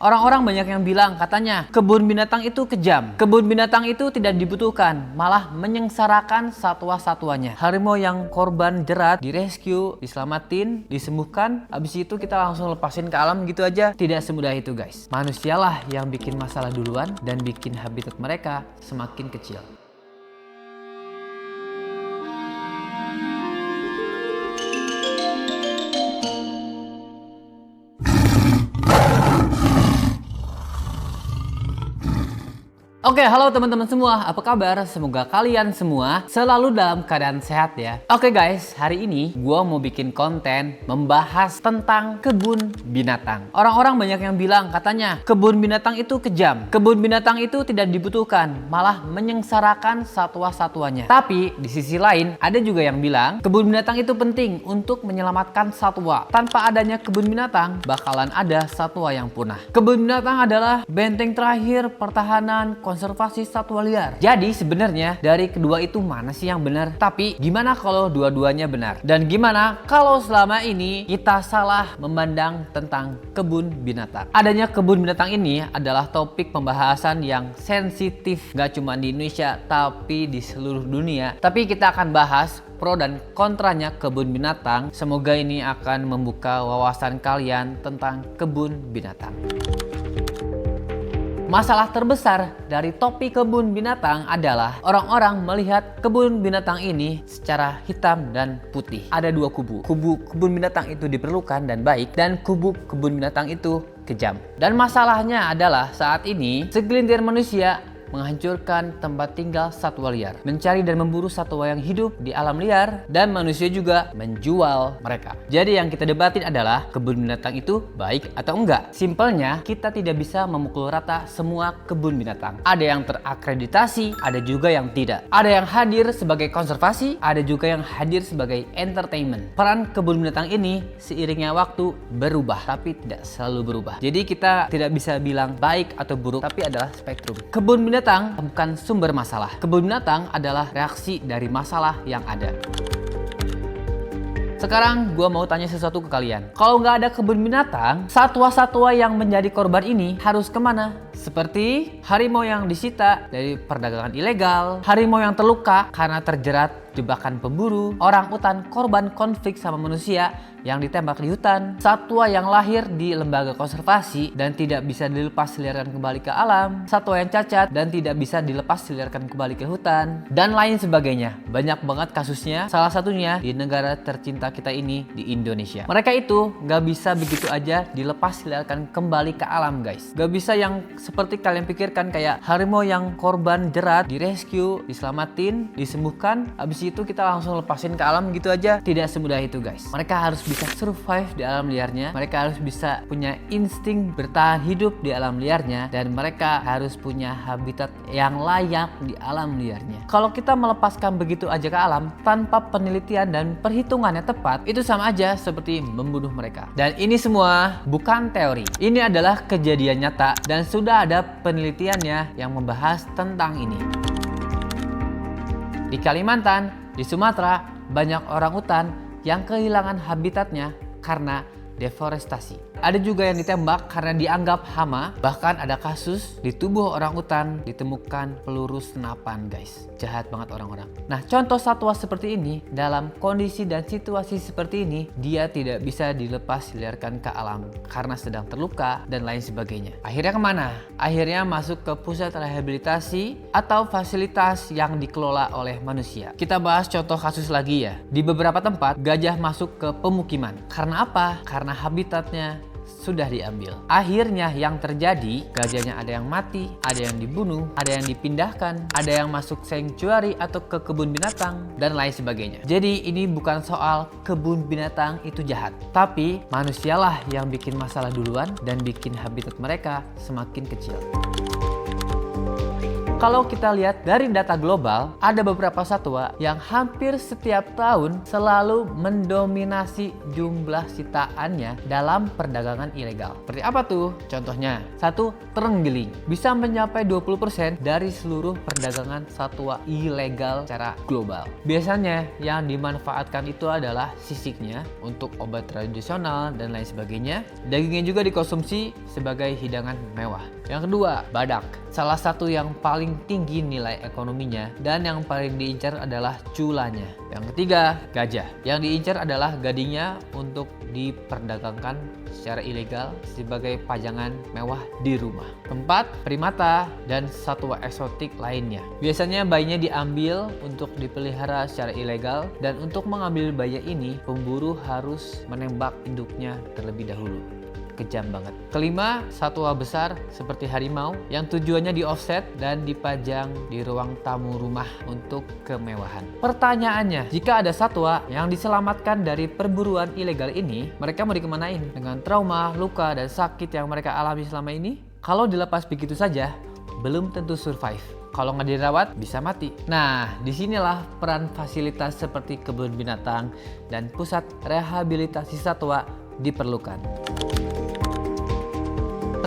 Orang-orang banyak yang bilang katanya kebun binatang itu kejam. Kebun binatang itu tidak dibutuhkan, malah menyengsarakan satwa-satwanya. Harimau yang korban jerat direscue, diselamatin, disembuhkan, habis itu kita langsung lepasin ke alam gitu aja. Tidak semudah itu guys. Manusialah yang bikin masalah duluan dan bikin habitat mereka semakin kecil. Oke, halo teman-teman semua, apa kabar? Semoga kalian semua selalu dalam keadaan sehat ya. Oke guys, hari ini gua mau bikin konten membahas tentang kebun binatang. Orang-orang banyak yang bilang katanya kebun binatang itu kejam. Kebun binatang itu tidak dibutuhkan, malah menyengsarakan satwa-satwanya. Tapi di sisi lain ada juga yang bilang kebun binatang itu penting untuk menyelamatkan satwa. Tanpa adanya kebun binatang bakalan ada satwa yang punah. Kebun binatang adalah benteng terakhir pertahanan konservasi satwa liar. Jadi sebenarnya dari kedua itu mana sih yang benar? Tapi gimana kalau dua-duanya benar? Dan gimana kalau selama ini kita salah memandang tentang kebun binatang? Adanya kebun binatang ini adalah topik pembahasan yang sensitif gak cuma di Indonesia tapi di seluruh dunia. Tapi kita akan bahas pro dan kontranya kebun binatang. Semoga ini akan membuka wawasan kalian tentang kebun binatang. Masalah terbesar dari topik kebun binatang adalah orang-orang melihat kebun binatang ini secara hitam dan putih. Ada dua kubu. Kubu kebun binatang itu diperlukan dan baik, dan kubu kebun binatang itu kejam. Dan masalahnya adalah saat ini segelintir manusia menghancurkan tempat tinggal satwa liar, mencari dan memburu satwa yang hidup di alam liar, dan manusia juga menjual mereka. Jadi yang kita debatin adalah kebun binatang itu baik atau enggak. Simpelnya kita tidak bisa memukul rata semua kebun binatang. Ada yang terakreditasi, ada juga yang tidak. Ada yang hadir sebagai konservasi, ada juga yang hadir sebagai entertainment. Peran kebun binatang ini seiringnya waktu berubah, tapi tidak selalu berubah. Jadi kita tidak bisa bilang baik atau buruk, tapi adalah spektrum. Kebun binatang bukan sumber masalah. Kebun binatang adalah reaksi dari masalah yang ada. Sekarang gue mau tanya sesuatu ke kalian. Kalau nggak ada kebun binatang, satwa-satwa yang menjadi korban ini harus kemana? Seperti harimau yang disita dari perdagangan ilegal, harimau yang terluka karena terjerat jebakan pemburu, orang utan korban konflik sama manusia yang ditembak di hutan, satwa yang lahir di lembaga konservasi dan tidak bisa dilepas liarkan kembali ke alam, satwa yang cacat dan tidak bisa dilepas liarkan kembali ke hutan, dan lain sebagainya. Banyak banget kasusnya, salah satunya di negara tercinta kita ini, di Indonesia. Mereka itu nggak bisa begitu aja dilepas liarkan kembali ke alam guys. Nggak bisa yang seperti kalian pikirkan kayak harimau yang korban jerat, direscue, diselamatin, disembuhkan, habis itu kita langsung lepasin ke alam gitu aja. Tidak semudah itu guys. Mereka harus bisa survive di alam liarnya, mereka harus bisa punya insting bertahan hidup di alam liarnya, dan mereka harus punya habitat yang layak di alam liarnya. Kalau kita melepaskan begitu aja ke alam tanpa penelitian dan perhitungan yang tepat, itu sama aja seperti membunuh mereka. Dan ini semua bukan teori, ini adalah kejadian nyata dan sudah ada penelitiannya yang membahas tentang ini. Di Kalimantan, di Sumatera, banyak orang utan yang kehilangan habitatnya karena deforestasi. Ada juga yang ditembak karena dianggap hama. Bahkan ada kasus di tubuh orang utan ditemukan peluru senapan guys. Jahat banget orang-orang. Nah, contoh satwa seperti ini dalam kondisi dan situasi seperti ini, dia tidak bisa dilepas liarkan ke alam karena sedang terluka dan lain sebagainya. Akhirnya kemana? Akhirnya masuk ke pusat rehabilitasi atau fasilitas yang dikelola oleh manusia. Kita bahas contoh kasus lagi ya. Di beberapa tempat gajah masuk ke pemukiman. Karena apa? Karena habitatnya sudah diambil. Akhirnya yang terjadi, gajahnya ada yang mati, ada yang dibunuh, ada yang dipindahkan, ada yang masuk sanctuary atau ke kebun binatang, dan lain sebagainya. Jadi ini bukan soal kebun binatang itu jahat, tapi manusialah yang bikin masalah duluan dan bikin habitat mereka semakin kecil. Kalau kita lihat dari data global, ada beberapa satwa yang hampir setiap tahun selalu mendominasi jumlah citaannya dalam perdagangan ilegal. Seperti apa tuh? Contohnya, satu, terenggiling bisa mencapai 20% dari seluruh perdagangan satwa ilegal secara global. Biasanya yang dimanfaatkan itu adalah sisiknya untuk obat tradisional dan lain sebagainya. Dagingnya juga dikonsumsi sebagai hidangan mewah. Yang kedua, badak. Salah satu yang paling tinggi nilai ekonominya dan yang paling diincar adalah culanya. Yang ketiga, gajah. Yang diincar adalah gadingnya untuk diperdagangkan secara ilegal sebagai pajangan mewah di rumah. Keempat, primata dan satwa eksotik lainnya. Biasanya bayinya diambil untuk dipelihara secara ilegal, dan untuk mengambil bayi ini, pemburu harus menembak induknya terlebih dahulu. Kejam banget. Kelima, satwa besar seperti harimau yang tujuannya di offset dan dipajang di ruang tamu rumah untuk kemewahan. Pertanyaannya, jika ada satwa yang diselamatkan dari perburuan ilegal ini, mereka mau dikemanain? Dengan trauma, luka, dan sakit yang mereka alami selama ini? Kalau dilepas begitu saja, belum tentu survive. Kalau nggak dirawat, bisa mati. Nah, disinilah peran fasilitas seperti kebun binatang dan pusat rehabilitasi satwa diperlukan.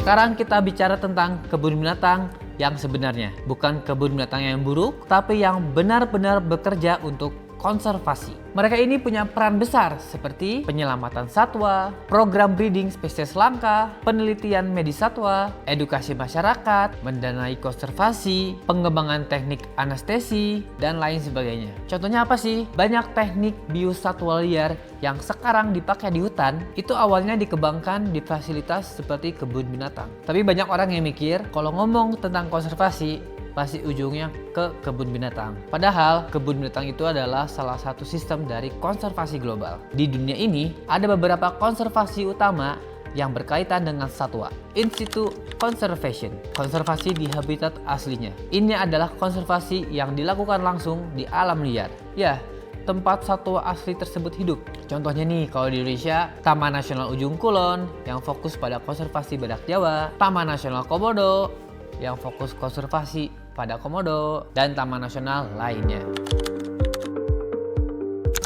Sekarang kita bicara tentang kebun binatang yang sebenarnya. Bukan kebun binatang yang buruk, tapi yang benar-benar bekerja untuk konservasi. Mereka ini punya peran besar seperti penyelamatan satwa, program breeding spesies langka, penelitian medis satwa, edukasi masyarakat, mendanai konservasi, pengembangan teknik anestesi, dan lain sebagainya. Contohnya apa sih? Banyak teknik biosatwa liar yang sekarang dipakai di hutan itu awalnya dikembangkan di fasilitas seperti kebun binatang. Tapi banyak orang yang mikir kalau ngomong tentang konservasi pasti ujungnya ke kebun binatang. Padahal kebun binatang itu adalah salah satu sistem dari konservasi global. Di dunia ini ada beberapa konservasi utama yang berkaitan dengan satwa. In situ conservation, konservasi di habitat aslinya. Ini adalah konservasi yang dilakukan langsung di alam liar. Ya, tempat satwa asli tersebut hidup. Contohnya nih, kalau di Indonesia, Taman Nasional Ujung Kulon yang fokus pada konservasi badak Jawa, Taman Nasional Komodo yang fokus konservasi pada komodo, dan taman nasional lainnya.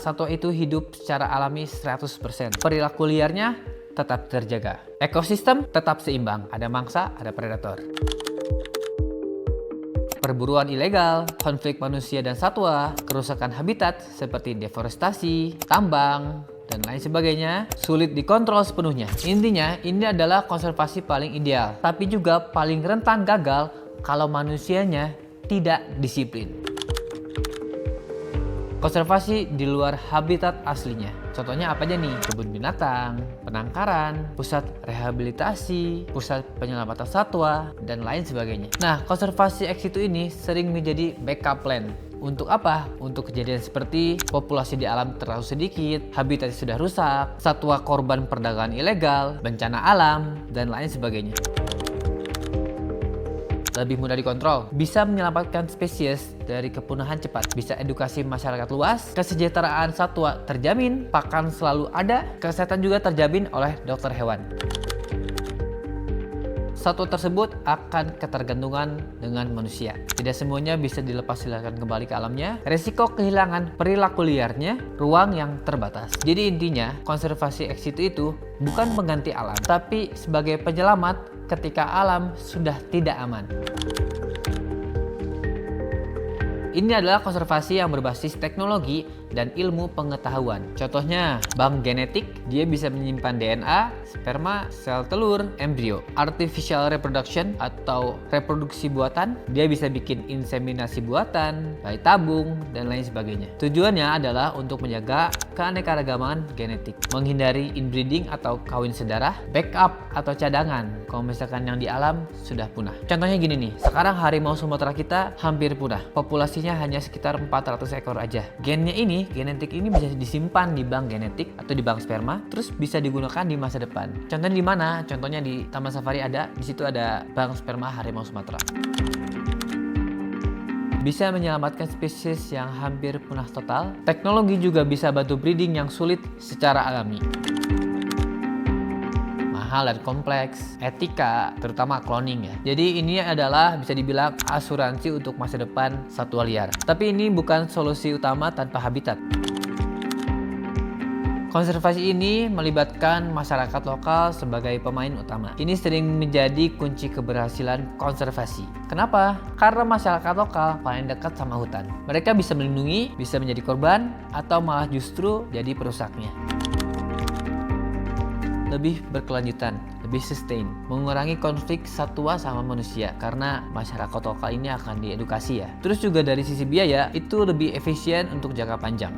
Satwa itu hidup secara alami 100%. Perilaku liarnya tetap terjaga. Ekosistem tetap seimbang. Ada mangsa, ada predator. Perburuan ilegal, konflik manusia dan satwa, kerusakan habitat seperti deforestasi, tambang, dan lain sebagainya sulit dikontrol sepenuhnya. Intinya, ini adalah konservasi paling ideal, tapi juga paling rentan gagal kalau manusianya tidak disiplin. Konservasi di luar habitat aslinya. Contohnya apa aja nih? Kebun binatang, penangkaran, pusat rehabilitasi, pusat penyelamatan satwa, dan lain sebagainya. Nah, konservasi ex situ ini sering menjadi backup plan. Untuk apa? Untuk kejadian seperti populasi di alam terlalu sedikit, habitat sudah rusak, satwa korban perdagangan ilegal, bencana alam, dan lain sebagainya. Lebih mudah dikontrol, bisa menyelamatkan spesies dari kepunahan cepat, bisa edukasi masyarakat luas, kesejahteraan satwa terjamin, pakan selalu ada, kesehatan juga terjamin oleh dokter hewan. Satwa tersebut akan ketergantungan dengan manusia. Tidak semuanya bisa dilepas silakan kembali ke alamnya. Resiko kehilangan perilaku liarnya, ruang yang terbatas. Jadi intinya, konservasi ex situ itu bukan mengganti alam, tapi sebagai penyelamat ketika alam sudah tidak aman. Ini adalah konservasi yang berbasis teknologi dan ilmu pengetahuan. Contohnya, bank genetik, dia bisa menyimpan DNA, sperma, sel telur, embrio. Artificial reproduction atau reproduksi buatan, dia bisa bikin inseminasi buatan, bayi tabung, dan lain sebagainya. Tujuannya adalah untuk menjaga keanekaragaman genetik, menghindari inbreeding atau kawin sedarah, backup atau cadangan kalau misalkan yang di alam sudah punah. Contohnya gini nih, sekarang harimau Sumatera kita hampir punah. Populasinya hanya sekitar 400 ekor aja. Gennya ini, genetik ini bisa disimpan di bank genetik atau di bank sperma, terus bisa digunakan di masa depan. Contohnya di mana? Contohnya di Taman Safari ada, di situ ada bank sperma harimau Sumatera. Bisa menyelamatkan spesies yang hampir punah total. Teknologi juga bisa bantu breeding yang sulit secara alami. mahal dan kompleks, etika, terutama cloning ya. Jadi ini adalah bisa dibilang asuransi untuk masa depan satwa liar. Tapi ini bukan solusi utama tanpa habitat. Konservasi ini melibatkan masyarakat lokal sebagai pemain utama. Ini sering menjadi kunci keberhasilan konservasi. Kenapa? Karena masyarakat lokal paling dekat sama hutan. Mereka bisa melindungi, bisa menjadi korban, atau malah justru jadi perusaknya. Lebih berkelanjutan, lebih sustain, mengurangi konflik satwa sama manusia karena masyarakat lokal ini akan diedukasi ya. Terus juga dari sisi biaya itu lebih efisien untuk jangka panjang.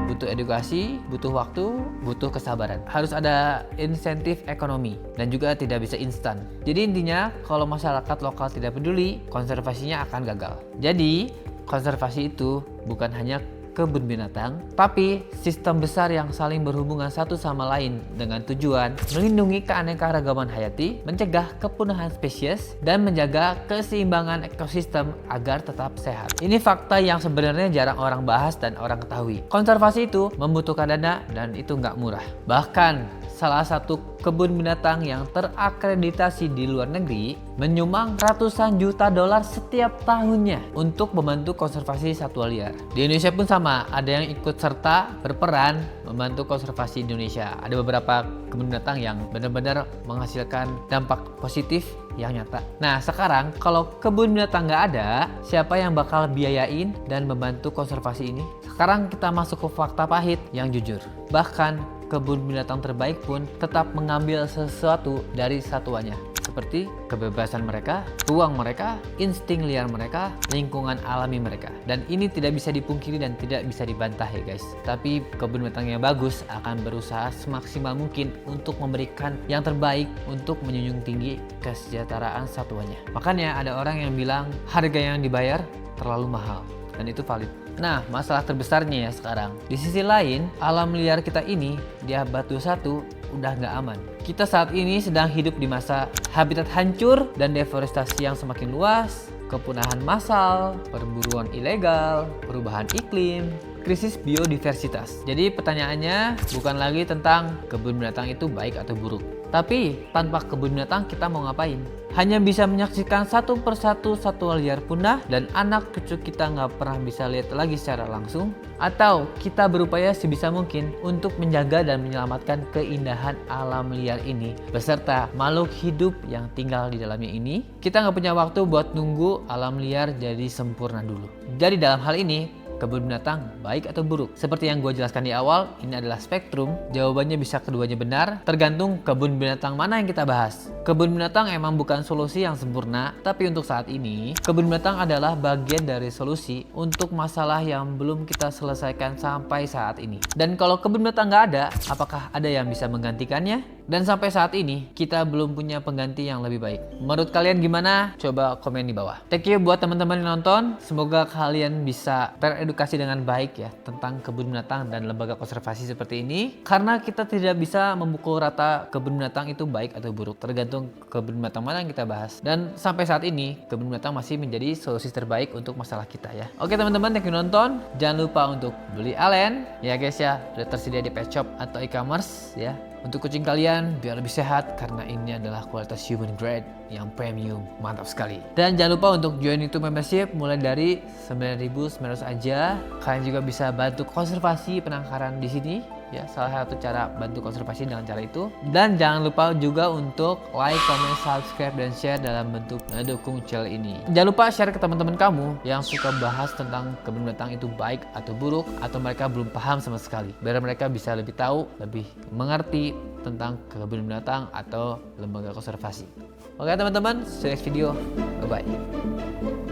Butuh edukasi, butuh waktu, butuh kesabaran. Harus ada insentif ekonomi dan juga tidak bisa instan. Jadi intinya kalau masyarakat lokal tidak peduli, konservasinya akan gagal. Jadi konservasi itu bukan hanya kebun binatang, tapi sistem besar yang saling berhubungan satu sama lain dengan tujuan melindungi keanekaragaman hayati, mencegah kepunahan spesies, dan menjaga keseimbangan ekosistem agar tetap sehat. Ini fakta yang sebenarnya jarang orang bahas dan orang ketahui. Konservasi itu membutuhkan dana dan itu nggak murah. Bahkan salah satu kebun binatang yang terakreditasi di luar negeri menyumbang ratusan juta dolar setiap tahunnya untuk membantu konservasi satwa liar. Di Indonesia pun sama, ada yang ikut serta berperan membantu konservasi Indonesia. Ada beberapa kebun binatang yang benar-benar menghasilkan dampak positif yang nyata. Nah sekarang kalau kebun binatang nggak ada, siapa yang bakal biayain dan membantu konservasi ini? Sekarang kita masuk ke fakta pahit yang jujur. Bahkan kebun binatang terbaik pun tetap mengambil sesuatu dari satuannya, seperti kebebasan mereka, ruang mereka, insting liar mereka, lingkungan alami mereka. Dan ini tidak bisa dipungkiri dan tidak bisa dibantah ya guys. Tapi kebun binatang yang bagus akan berusaha semaksimal mungkin untuk memberikan yang terbaik untuk menjunjung tinggi kesejahteraan satuannya. Makanya ada orang yang bilang harga yang dibayar terlalu mahal, dan itu valid. Nah, masalah terbesarnya ya sekarang, di sisi lain, alam liar kita ini di abad 21 udah nggak aman. Kita saat ini sedang hidup di masa habitat hancur dan deforestasi yang semakin luas, kepunahan massal, perburuan ilegal, perubahan iklim, krisis biodiversitas. Jadi pertanyaannya bukan lagi tentang kebun binatang itu baik atau buruk. Tapi tanpa kebun binatang kita mau ngapain? Hanya bisa menyaksikan satu persatu satwa liar punah dan anak cucu kita nggak pernah bisa lihat lagi secara langsung? Atau kita berupaya sebisa mungkin untuk menjaga dan menyelamatkan keindahan alam liar ini beserta makhluk hidup yang tinggal di dalamnya ini? Kita nggak punya waktu buat nunggu alam liar jadi sempurna dulu. Jadi dalam hal ini, kebun binatang baik atau buruk? Seperti yang gue jelaskan di awal, ini adalah spektrum. Jawabannya bisa keduanya benar, tergantung kebun binatang mana yang kita bahas. Kebun binatang emang bukan solusi yang sempurna, tapi untuk saat ini, kebun binatang adalah bagian dari solusi untuk masalah yang belum kita selesaikan sampai saat ini. Dan kalau kebun binatang nggak ada, apakah ada yang bisa menggantikannya? Dan sampai saat ini, kita belum punya pengganti yang lebih baik. Menurut kalian gimana? Coba komen di bawah. Thank you buat teman-teman yang nonton. Semoga kalian bisa teredukasi dengan baik ya tentang kebun binatang dan lembaga konservasi seperti ini. Karena kita tidak bisa memukul rata kebun binatang itu baik atau buruk. Tergantung kebun binatang mana yang kita bahas. Dan sampai saat ini, kebun binatang masih menjadi solusi terbaik untuk masalah kita ya. Oke teman-teman, thank you nonton. Jangan lupa untuk beli Alen ya guys ya. Sudah tersedia di pet shop atau e-commerce ya. Untuk kucing kalian biar lebih sehat karena ini adalah kualitas human grade yang premium, mantap sekali. Dan jangan lupa untuk join YouTube membership mulai dari 9.900 aja. Kalian juga bisa bantu konservasi penangkaran di sini. Ya, salah satu cara bantu konservasi dengan cara itu. Dan jangan lupa juga untuk like, comment, subscribe, dan share dalam bentuk mendukung channel ini. Jangan lupa share ke teman-teman kamu yang suka bahas tentang kebun binatang itu baik atau buruk, atau mereka belum paham sama sekali. Biar mereka bisa lebih tahu, lebih mengerti tentang kebun binatang atau lembaga konservasi. Oke teman-teman, see you next video. Bye-bye.